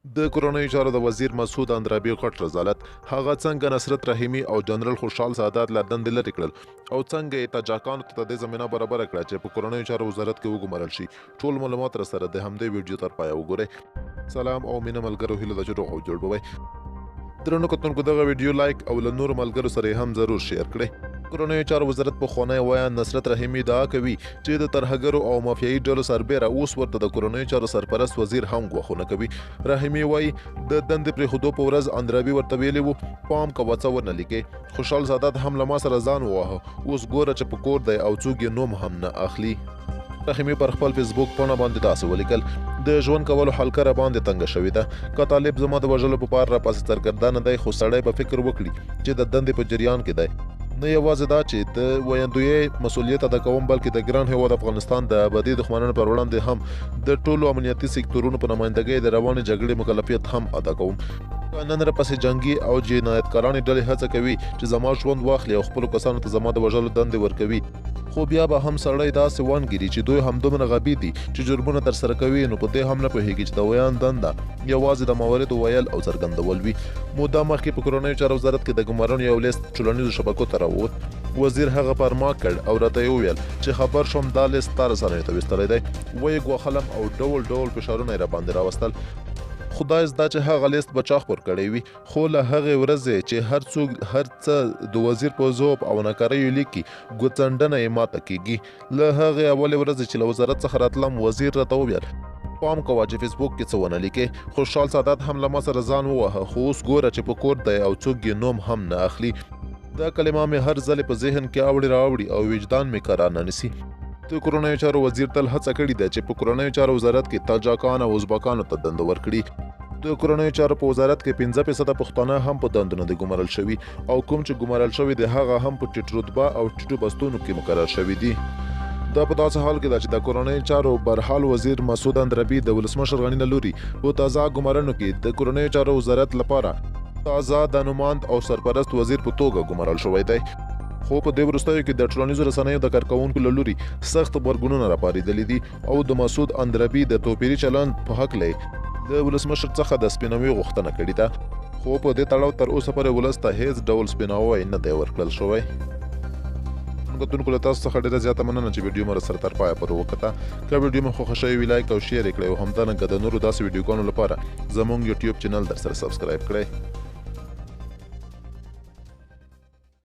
د کورنیو چارو د وزیر مسعود اندرابي غټ رضالت هغه څنګه نصرت رحیمي او جنرال خوشحال سادات له دندې لرې کړل او څنګه یې تاجکانو ته د دې زمینه برابره کړه چې په کورنیو چارو وزارت کې وګمارل شي. ټول معلومات را سره د همدې ویډیو تر پایه وګورئ. سلام او مینه ملګرو، هیله ده چې روغ او جوړ به وئ. درنو کتونکو دغه ویډیو لایک او له نورو ملګرو سره هم ضرور شیر کړئ. کورنیو چارو وزارت پخوانی ویان نصرت رحیمي ادعا کوي چې د ترهګرو او مافیایي ډلو سربیره اوس ورته د کورنیو چارو سرپرست وزیر هم ګواښونه کوي. رحیمي وایي د دندې پرېښودو په ورځ اندرابي ورته ویلي وو پام کوه څه ونه لیکې. خوشحال سادات هم له ما سره ځان وواهه، اوس ګوره چې په کور دی او څوک یې نوم هم نه اخلي. رحیمي پر خپل فیسبوک پاڼه باندې داسې ولیکل: د ژوند کولو حلقه را باندې تنګه شوې ده. که طالب زما د وژلو په پار را پاسې سرګردانه دی، خو سړی به فکر وکړي چې د دندې په جریان کې دی. نه یوازې دا چې د ویندوی مسؤلیت ادا کوم، بلکې د ګران هیواد افغانستان د ابدي دښمنانو پر وړاندې هم د ټولو امنیتي سکتورونو په نمایندګۍ د روانې جګړې مکلفیت هم ادا کوم. نن راپسې جنگي او جنایتکارانې ډلې هڅه کوي چې زما ژوند واخلي او خپلو کسانو ته زما د وژلو دندې ورکوي، خو بیا به هم سړی داسې وانګیري چې دوی همدومره غبي دي چې جرمونه ترسره کوي، نو په دې هم نه پوهېږي چې د ویان دنده یوازې د مواردو ویل او څرګندول وي. موده مخکې په کورنیو چارو وزارت کې د ګمارنو یو لیست ټولنیزو شبکو ته راووت. وزیر هغه پر ما کړ او راته یې وویل چې خبر شوم دا لیست تا رسنیو ته ویستلی دی. ویې ګواښلم او ډول ډول فشارونه یې راباندې راوستل. خدای زده چې هغه لیست به چا خپور کړی وي، خو له هغې ورځې چې هر څوک هر څه د وزیر په ذوب او ناکاریو لیکي، ګوتڅنډنه یې ماته کېږي. له هغې اولې ورځې چې له وزارت څخه راتلم، وزیر راته وویل پام کوه چې فیسبوک کې څه ونه لیکې. خوشحال سادات هم له ما سره ځان وواهه، خو اوس ګوره چې په کور دی او څوک یې نوم هم نه اخلي. دا کلمه مې هر ځلې په ذهن کې اوړي راوړي او وجدان مې قرار نه نیسي. د کورنیو چارو وزیر تل هڅه کړې ده چې په کورنیو چارو وزارت کې تاجکان او ازبکانو ته دنده ورکړي. د کورنیو چارو په وزارت کې 15% پښتانه هم په دندو نه دي ګمارل شوي، او کوم چې ګمارل شوي دي هغه هم په ټیټ رتبه او ټیټو پوستونو کې مقرر شوي دي. دا په داسې حال کې ده چې د کورنیو چارو برحال وزیر مسعود اندرابي د ولسمشر غني نه لوري په تازه ګمارنو کې د کورنیو چارو وزارت لپاره تازه د نوماند او سرپرست وزیر په توګه ګمارل شوی دی. خو په دې وروستیو کې د ټولنیزو رسنیو د کارکوونکو له لوري سخت غبرګونونه راپارېدلي دي او د مسعود اندرابي د توپیري چلند په هکله د ولسمشر څخه د سپیناوي غوښتنه کړې ده، خو په دې تړاو تر اوسه پورې ولس ته هیڅ ډول سپیناوی نه دی ورکړل شوی. کتونکو له تاسو څخه ډېره زیاته مننه چې ویډیو مو راسره تر پایه پورې وکته. که ویډیو مو خوښه شوې وي لایک او شیر یې کړئ او همدارنګه د نورو داسې ویډیوګانو لپاره زموږ یوټیوب چینل در سره سبسکرایب کړئ.